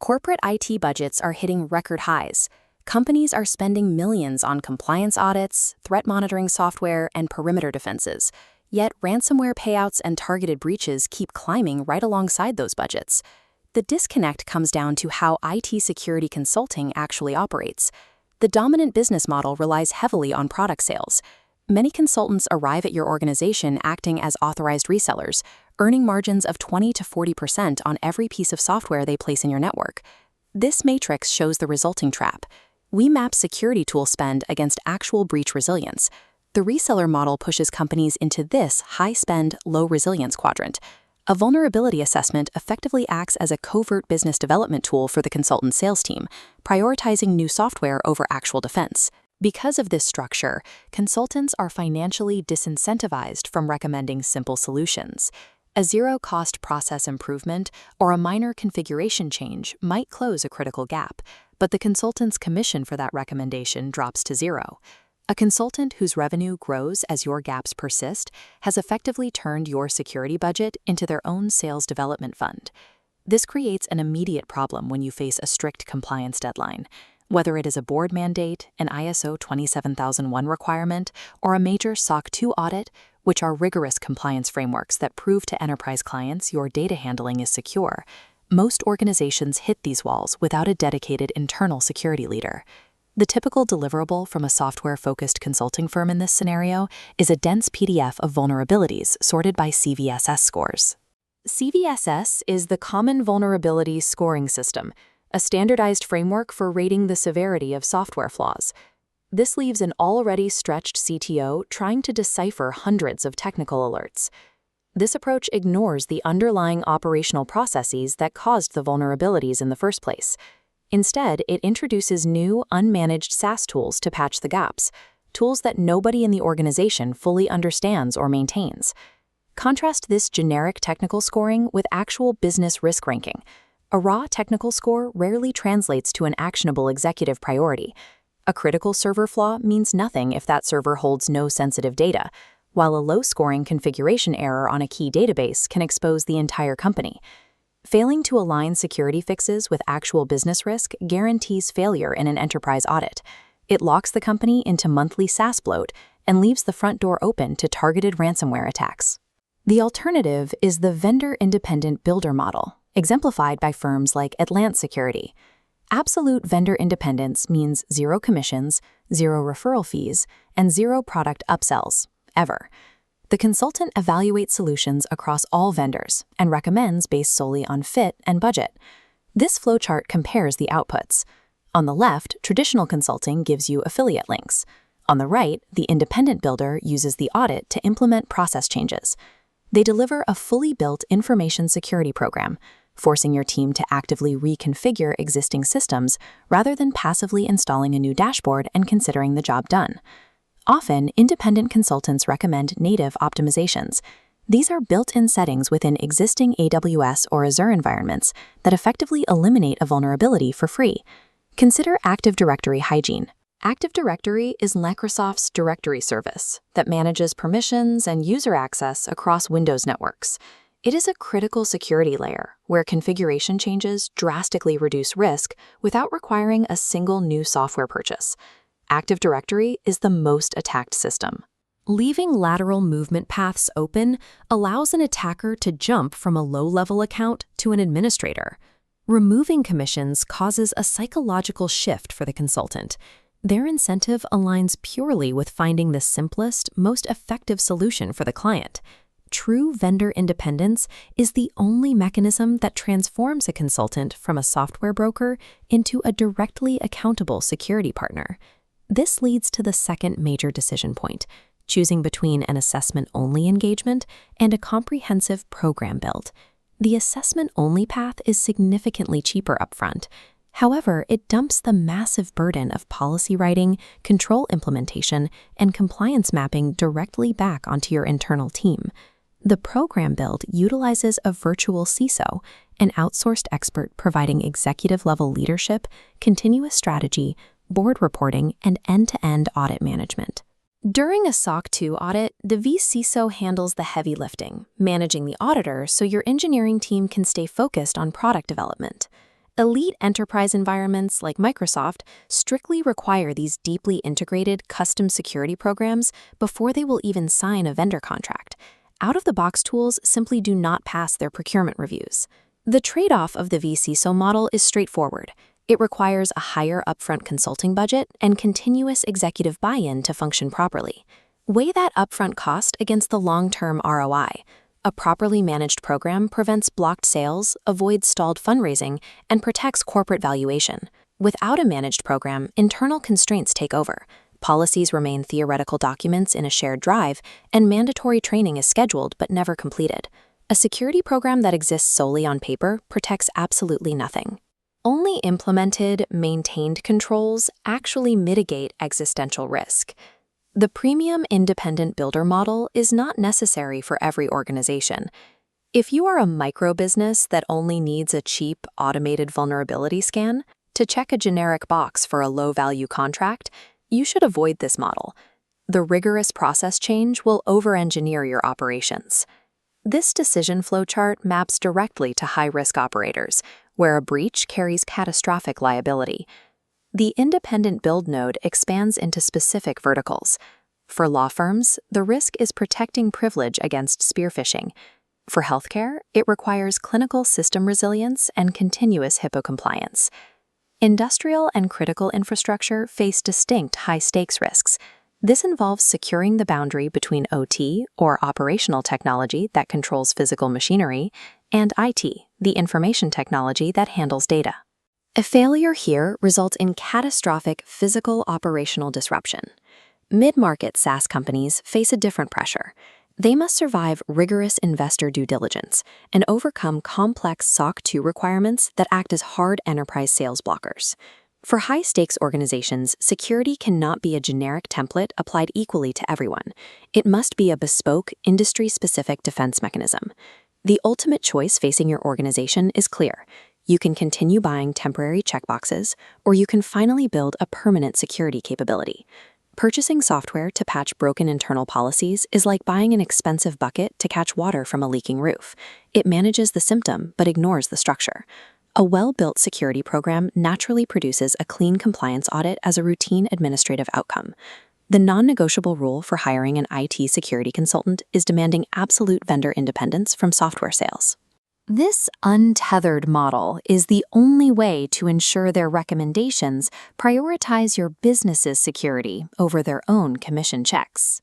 Corporate IT budgets are hitting record highs. Companies are spending millions on compliance audits, threat monitoring software, and perimeter defenses. Yet ransomware payouts and targeted breaches keep climbing right alongside those budgets. The disconnect comes down to how IT security consulting actually operates. The dominant business model relies heavily on product sales. Many consultants arrive at your organization acting as authorized resellers, earning margins of 20 to 40% on every piece of software they place in your network. This matrix shows the resulting trap. We map security tool spend against actual breach resilience. The reseller model pushes companies into this high-spend, low-resilience quadrant. A vulnerability assessment effectively acts as a covert business development tool for the consultant sales team, prioritizing new software over actual defense. Because of this structure, consultants are financially disincentivized from recommending simple solutions. A zero-cost process improvement or a minor configuration change might close a critical gap, but the consultant's commission for that recommendation drops to zero. A consultant whose revenue grows as your gaps persist has effectively turned your security budget into their own sales development fund. This creates an immediate problem when you face a strict compliance deadline. Whether it is a board mandate, an ISO 27001 requirement, or a major SOC 2 audit, which are rigorous compliance frameworks that prove to enterprise clients your data handling is secure, most organizations hit these walls without a dedicated internal security leader. The typical deliverable from a software-focused consulting firm in this scenario is a dense PDF of vulnerabilities sorted by CVSS scores. CVSS is the Common Vulnerability Scoring System, a standardized framework for rating the severity of software flaws. This leaves an already stretched CTO trying to decipher hundreds of technical alerts. This approach ignores the underlying operational processes that caused the vulnerabilities in the first place. Instead, it introduces new, unmanaged SaaS tools to patch the gaps, tools that nobody in the organization fully understands or maintains. Contrast this generic technical scoring with actual business risk ranking. A raw technical score rarely translates to an actionable executive priority. A critical server flaw means nothing if that server holds no sensitive data, while a low-scoring configuration error on a key database can expose the entire company. Failing to align security fixes with actual business risk guarantees failure in an enterprise audit. It locks the company into monthly SaaS bloat and leaves the front door open to targeted ransomware attacks. The alternative is the vendor-independent builder model, exemplified by firms like Atlant Security. Absolute vendor independence means zero commissions, zero referral fees, and zero product upsells, ever. The consultant evaluates solutions across all vendors and recommends based solely on fit and budget. This flowchart compares the outputs. On the left, traditional consulting gives you affiliate links. On the right, the independent builder uses the audit to implement process changes. They deliver a fully built information security program, forcing your team to actively reconfigure existing systems rather than passively installing a new dashboard and considering the job done. Often, independent consultants recommend native optimizations. These are built-in settings within existing AWS or Azure environments that effectively eliminate a vulnerability for free. Consider Active Directory hygiene. Active Directory is Microsoft's directory service that manages permissions and user access across Windows networks. It is a critical security layer where configuration changes drastically reduce risk without requiring a single new software purchase. Active Directory is the most attacked system. Leaving lateral movement paths open allows an attacker to jump from a low-level account to an administrator. Removing commissions causes a psychological shift for the consultant. Their incentive aligns purely with finding the simplest, most effective solution for the client. True vendor independence is the only mechanism that transforms a consultant from a software broker into a directly accountable security partner. This leads to the second major decision point, choosing between an assessment-only engagement and a comprehensive program build. The assessment-only path is significantly cheaper upfront. However, it dumps the massive burden of policy writing, control implementation, and compliance mapping directly back onto your internal team. The program build utilizes a virtual CISO, an outsourced expert providing executive-level leadership, continuous strategy, board reporting, and end-to-end audit management. During a SOC 2 audit, the vCISO handles the heavy lifting, managing the auditor so your engineering team can stay focused on product development. Elite enterprise environments like Microsoft strictly require these deeply integrated custom security programs before they will even sign a vendor contract. Out-of-the-box tools simply do not pass their procurement reviews. The trade-off of the vCISO model is straightforward. It requires a higher upfront consulting budget and continuous executive buy-in to function properly. Weigh that upfront cost against the long-term ROI. A properly managed program prevents blocked sales, avoids stalled fundraising, and protects corporate valuation. Without a managed program, internal constraints take over. Policies remain theoretical documents in a shared drive, and mandatory training is scheduled but never completed. A security program that exists solely on paper protects absolutely nothing. Only implemented, maintained controls actually mitigate existential risk. The premium independent builder model is not necessary for every organization. If you are a micro business that only needs a cheap, automated vulnerability scan to check a generic box for a low-value contract, you should avoid this model. The rigorous process change will over-engineer your operations. This decision flowchart maps directly to high-risk operators, where a breach carries catastrophic liability. The independent build node expands into specific verticals. For law firms, the risk is protecting privilege against spear phishing. For healthcare, it requires clinical system resilience and continuous HIPAA compliance. Industrial and critical infrastructure face distinct high-stakes risks. This involves securing the boundary between OT, or operational technology that controls physical machinery, and IT, the information technology that handles data. A failure here results in catastrophic physical operational disruption. Mid-market SaaS companies face a different pressure. They must survive rigorous investor due diligence and overcome complex SOC 2 requirements that act as hard enterprise sales blockers. For high-stakes organizations, security cannot be a generic template applied equally to everyone. It must be a bespoke, industry-specific defense mechanism. The ultimate choice facing your organization is clear. You can continue buying temporary checkboxes, or you can finally build a permanent security capability. Purchasing software to patch broken internal policies is like buying an expensive bucket to catch water from a leaking roof. It manages the symptom but ignores the structure. A well-built security program naturally produces a clean compliance audit as a routine administrative outcome. The non-negotiable rule for hiring an IT security consultant is demanding absolute vendor independence from software sales. This untethered model is the only way to ensure their recommendations prioritize your business's security over their own commission checks.